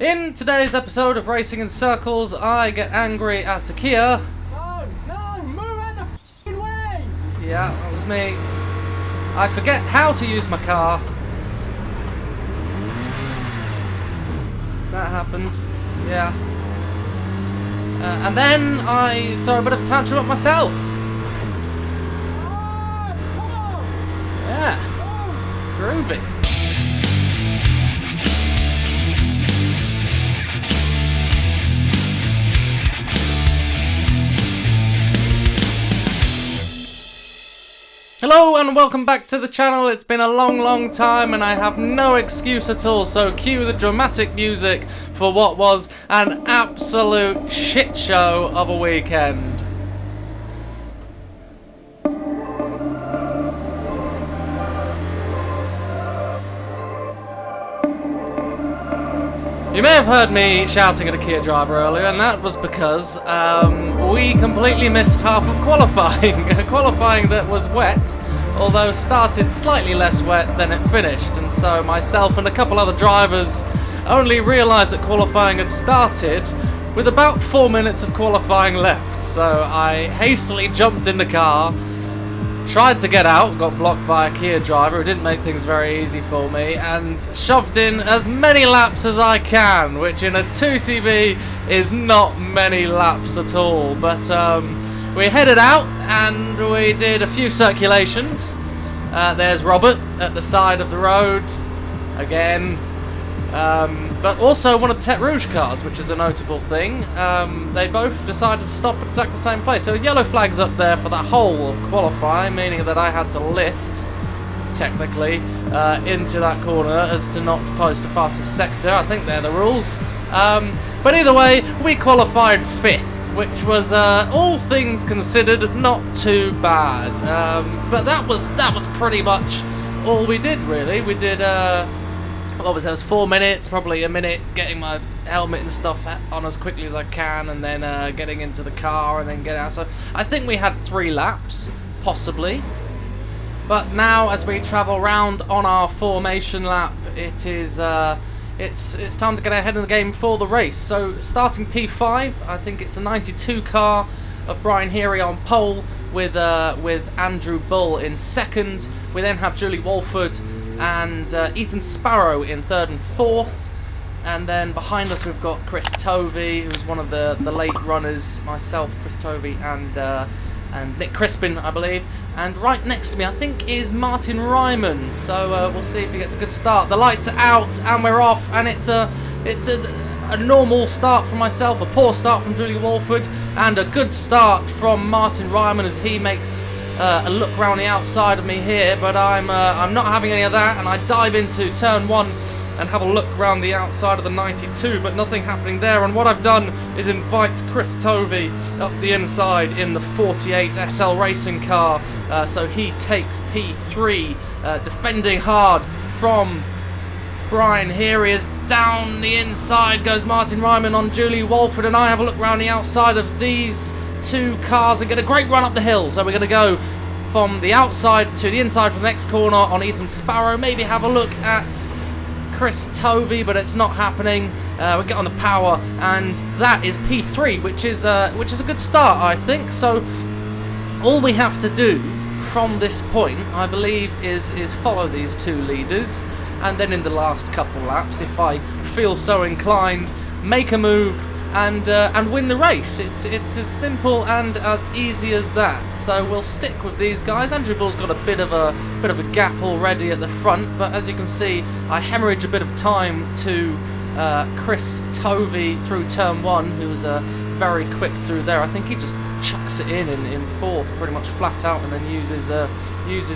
In today's episode of Racing in Circles, I get angry at a Kia. No, move out the f***ing way! Yeah, that was me. I forget how to use my car. That happened. Yeah. And then I throw a bit of a tantrum at myself. Come on! Yeah. Groovy. Hello and welcome back to the channel. It's been a long time and I have no excuse at all, so cue the dramatic music for what was an absolute shit show of a weekend. You may have heard me shouting at a Kia driver earlier, and that was because we completely missed half of qualifying. Qualifying that was wet, although started slightly less wet than it finished, and so myself and a couple other drivers only realised that qualifying had started with about 4 minutes of qualifying left. So I hastily jumped in the car, tried to get out, got blocked by a Kia driver who didn't make things very easy for me, and shoved in as many laps as I can, which in a 2CV is not many laps at all. But we headed out and we did a few circulations. There's Robert at the side of the road again, but also one of the Tete Rouge cars, which is a notable thing. They both decided to stop at exactly the same place. There was yellow flags up there for the whole of qualifying, meaning that I had to lift, technically, into that corner as to not post the fastest sector. I think they're the rules. But either way, we qualified 5th, which was, all things considered, not too bad. But that was pretty much all we did, really. We did, what was it? It was 4 minutes, probably a minute getting my helmet and stuff on as quickly as I can, and then getting into the car and then get out. So I think we had 3 laps, possibly. But now, as we travel round on our formation lap, it is it's time to get ahead of the game for the race. So starting P5, I think it's the 92 car of Brian Heary on pole with Andrew Bull in second. We then have Julie Walford and Ethan Sparrow in 3rd and 4th, and then behind us we've got Chris Tovey, who's one of the late runners, myself, Chris Tovey, and Nick Crispin, I believe, and right next to me I think is Martin Ryman, so we'll see if he gets a good start. The lights are out and we're off, and it's a normal start from myself, a poor start from Julie Walford, and a good start from Martin Ryman as he makes a look around the outside of me here, but I'm not having any of that, and I dive into turn 1 and have a look around the outside of the 92, but nothing happening there. And what I've done is invite Chris Tovey up the inside in the 48 SL Racing car, so he takes P3, defending hard from Brian Heary. As down the inside goes Martin Ryman on Julie Walford, and I have a look around the outside of these 2 cars and get a great run up the hill. So we're going to go from the outside to the inside for the next corner on Ethan Sparrow, maybe have a look at Chris Tovey, but it's not happening. We get on the power, and that is P3, which is a good start, I think. So all we have to do from this point, I believe, is follow these 2 leaders, and then in the last couple laps, if I feel so inclined, make a move and win the race. It's as simple and as easy as that. So we'll stick with these guys. Andrew Bull's got a bit of a gap already at the front, but as you can see, I hemorrhage a bit of time to Chris Tovey through turn 1, who was very quick through there. I think he just chucks it in 4th, pretty much flat out, and then uses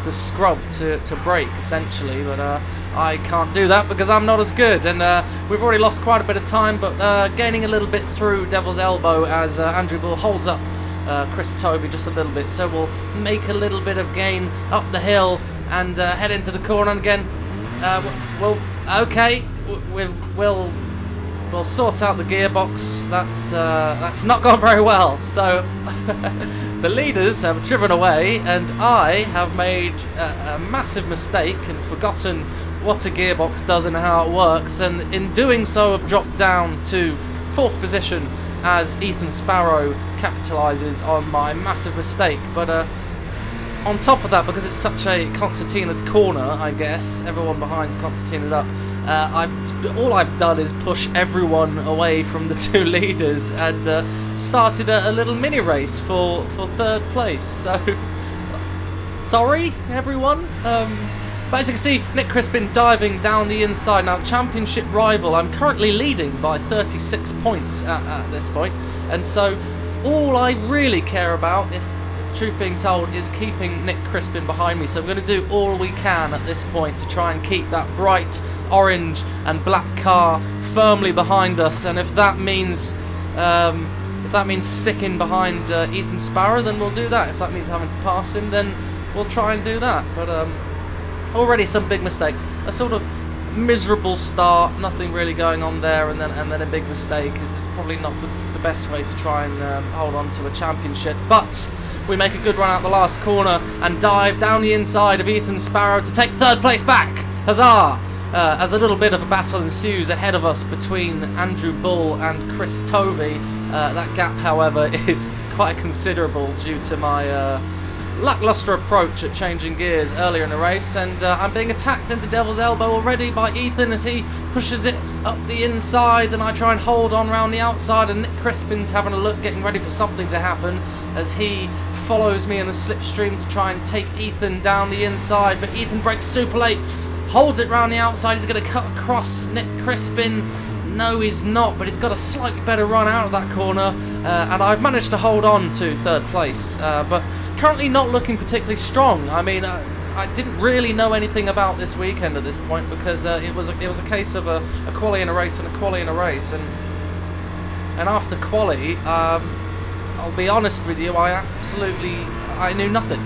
the scrub to brake essentially, but I can't do that because I'm not as good, and we've already lost quite a bit of time, but gaining a little bit through Devil's Elbow as Andrew Bull holds up Chris Tovey just a little bit. So we'll make a little bit of gain up the hill and head into the corner, and again, we'll sort out the gearbox. That's not gone very well. So the leaders have driven away, and I have made a massive mistake and forgotten what a gearbox does and how it works, and in doing so have dropped down to 4th position as Ethan Sparrow capitalises on my massive mistake. But on top of that, because it's such a concertinaed corner, I guess, everyone behind's concertinaed up, all I've done is push everyone away from the 2 leaders and started a little mini race for 3rd place. So, sorry everyone. But as you can see, Nick Crispin diving down the inside. Now, championship rival, I'm currently leading by 36 points at this point. And so, all I really care about, if truth being told, is keeping Nick Crispin behind me. So we're going to do all we can at this point to try and keep that bright orange and black car firmly behind us. And if that means sticking behind Ethan Sparrow, then we'll do that. If that means having to pass him, then we'll try and do that. But already some big mistakes. A sort of miserable start, nothing really going on there, and then a big mistake is probably not the best way to try and hold on to a championship. But we make a good run out the last corner and dive down the inside of Ethan Sparrow to take 3rd place back. Huzzah! As a little bit of a battle ensues ahead of us between Andrew Bull and Chris Tovey. That gap, however, is quite considerable due to my lackluster approach at changing gears earlier in the race, and I'm being attacked into Devil's Elbow already by Ethan as he pushes it up the inside, and I try and hold on around the outside, and Nick Crispin's having a look, getting ready for something to happen as he follows me in the slipstream to try and take Ethan down the inside. But Ethan brakes super late, holds it round the outside. He's going to cut across Nick Crispin. No, he's not, but he's got a slightly better run out of that corner, and I've managed to hold on to 3rd place, but currently not looking particularly strong. I mean, I didn't really know anything about this weekend at this point, because it was a case of a quali in a race and a quali in a race, and after quali, I'll be honest with you, I knew nothing.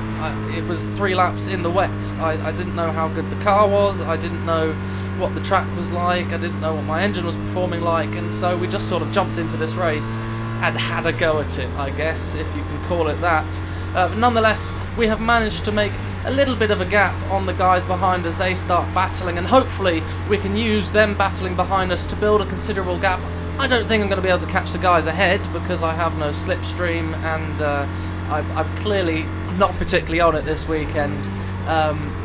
It was 3 laps in the wet. I didn't know how good the car was. I didn't know what the track was like. I didn't know what my engine was performing like, and so we just sort of jumped into this race and had a go at it, I guess, if you can call it that. But nonetheless, we have managed to make a little bit of a gap on the guys behind as they start battling, and hopefully we can use them battling behind us to build a considerable gap. I don't think I'm going to be able to catch the guys ahead because I have no slipstream, and I'm clearly not particularly on it this weekend.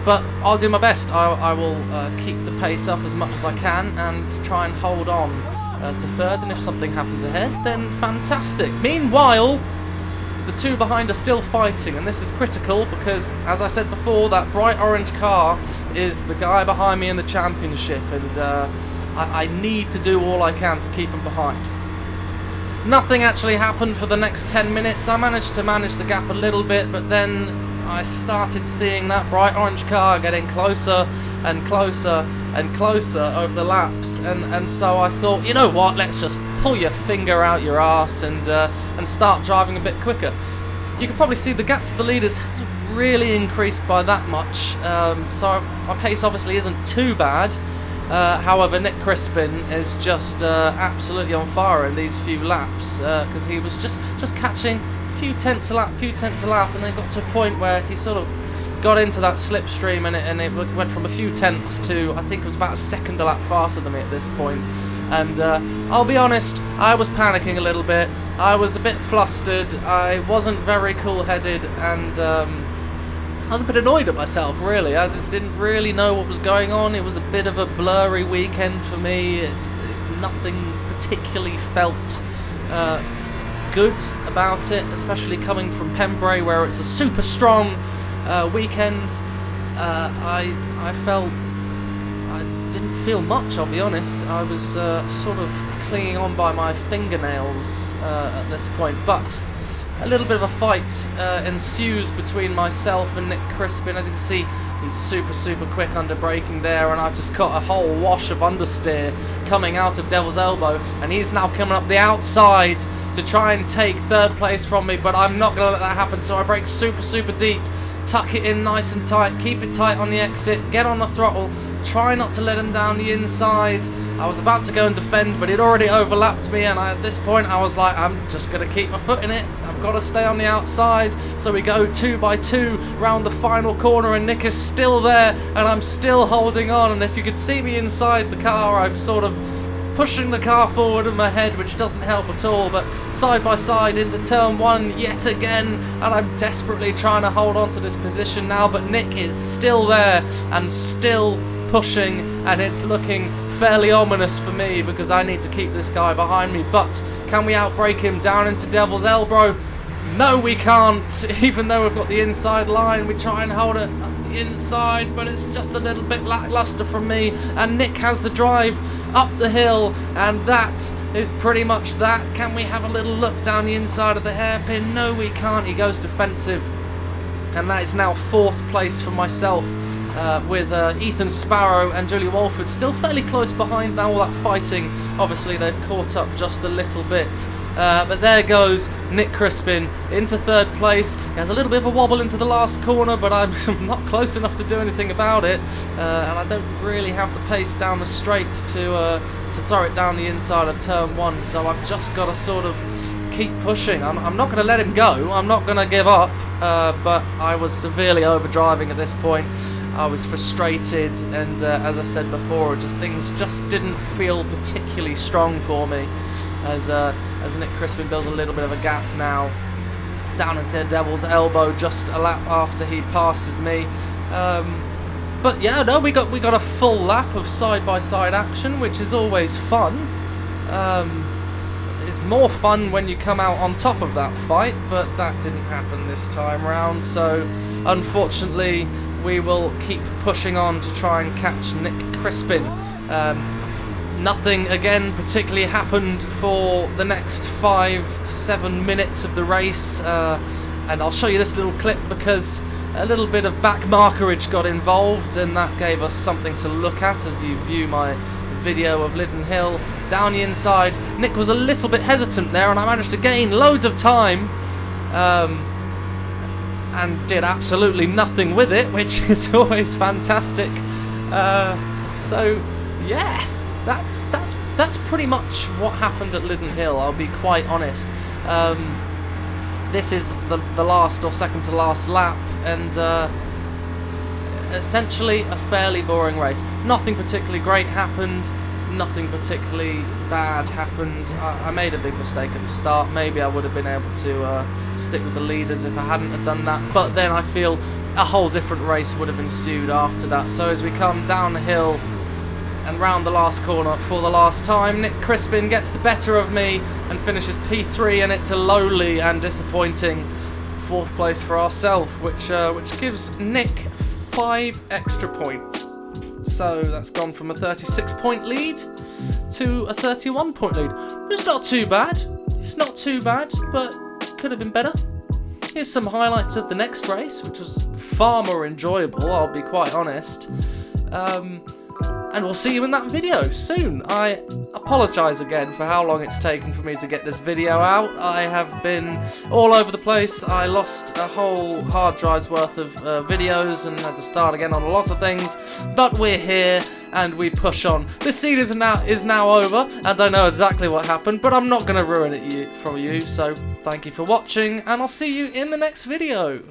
But I'll do my best. I will keep the pace up as much as I can and try and hold on to 3rd, and if something happens ahead, then fantastic. Meanwhile, the 2 behind are still fighting, and this is critical because, as I said before, that bright orange car is the guy behind me in the championship, and I need to do all I can to keep him behind. Nothing actually happened for the next 10 minutes. I managed to manage the gap a little bit, but then I started seeing that bright orange car getting closer and closer and closer over the laps, and so I thought, you know what, let's just pull your finger out your arse and start driving a bit quicker. You can probably see the gap to the leaders hasn't really increased by that much, so my pace obviously isn't too bad. However, Nick Crispin is just absolutely on fire in these few laps, because he was just catching few tenths a lap, and then got to a point where he sort of got into that slipstream, and it went from a few tenths to, I think it was about a second a lap faster than me at this point. And I'll be honest, I was panicking a little bit. I was a bit flustered. I wasn't very cool-headed, and I was a bit annoyed at myself, really. I didn't really know what was going on. It was a bit of a blurry weekend for me. Nothing particularly felt good about it, especially coming from Pembrey, where it's a super strong weekend. I felt I didn't feel much, I'll be honest. I was sort of clinging on by my fingernails at this point, but a little bit of a fight ensues between myself and Nick Crispin. As you can see, he's super quick under braking there, and I've just got a whole wash of understeer coming out of Devil's Elbow, and he's now coming up the outside to try and take 3rd place from me, but I'm not going to let that happen, so I brake super deep, tuck it in nice and tight, keep it tight on the exit, get on the throttle, try not to let him down the inside. I was about to go and defend, but he'd already overlapped me, and at this point I was like, I'm just going to keep my foot in it. I'm I've got to stay on the outside. So we go 2 by 2 round the final corner, and Nick is still there, and I'm still holding on. And if you could see me inside the car, I'm sort of pushing the car forward in my head, which doesn't help at all, but side by side into turn 1 yet again, and I'm desperately trying to hold on to this position now, but Nick is still there and still pushing, and it's looking fairly ominous for me because I need to keep this guy behind me. But can we outbrake him down into Devil's Elbow? No, we can't. Even though we've got the inside line, we try and hold it on the inside, but it's just a little bit lackluster from me, and Nick has the drive up the hill, and that is pretty much that. Can we have a little look down the inside of the hairpin? No, we can't. He goes defensive, and that is now 4th place for myself, with Ethan Sparrow and Julie Walford still fairly close behind now. All that fighting, obviously they've caught up just a little bit, but there goes Nick Crispin into 3rd place. He has a little bit of a wobble into the last corner, but I'm not close enough to do anything about it, and I don't really have the pace down the straight to throw it down the inside of turn 1, so I've just got to sort of keep pushing. I'm not going to let him go, I'm not going to give up, but I was severely overdriving at this point. I was frustrated, and as I said before, things just didn't feel particularly strong for me, as Nick Crispin builds a little bit of a gap now down at Devil's Elbow, just a lap after he passes me. But yeah, no, we got a full lap of side-by-side action, which is always fun. It's more fun when you come out on top of that fight, but that didn't happen this time round, so unfortunately we will keep pushing on to try and catch Nick Crispin. Nothing again particularly happened for the next 5 to 7 minutes of the race, and I'll show you this little clip because a little bit of back markerage got involved, and that gave us something to look at as you view my video of Liddon Hill. Down the inside, Nick was a little bit hesitant there, and I managed to gain loads of time, and did absolutely nothing with it, which is always fantastic. So yeah, that's pretty much what happened at Liddon Hill, I'll be quite honest. This is the last or second to last lap, and essentially a fairly boring race. Nothing particularly great happened, nothing particularly bad happened. I made a big mistake at the start. Maybe I would have been able to stick with the leaders if I hadn't have done that, but then I feel a whole different race would have ensued after that. So as we come down the hill and round the last corner for the last time, Nick Crispin gets the better of me and finishes P3, and it's a lowly and disappointing 4th place for ourselves, which gives Nick 5 extra points. So that's gone from a 36-point lead to a 31-point lead. It's not too bad. It's not too bad, but could have been better. Here's some highlights of the next race, which was far more enjoyable, I'll be quite honest. And we'll see you in that video soon. I apologise again for how long it's taken for me to get this video out. I have been all over the place. I lost a whole hard drive's worth of videos and had to start again on a lot of things. But we're here and we push on. This scene is now over, and I know exactly what happened, but I'm not going to ruin it for you. So thank you for watching, and I'll see you in the next video.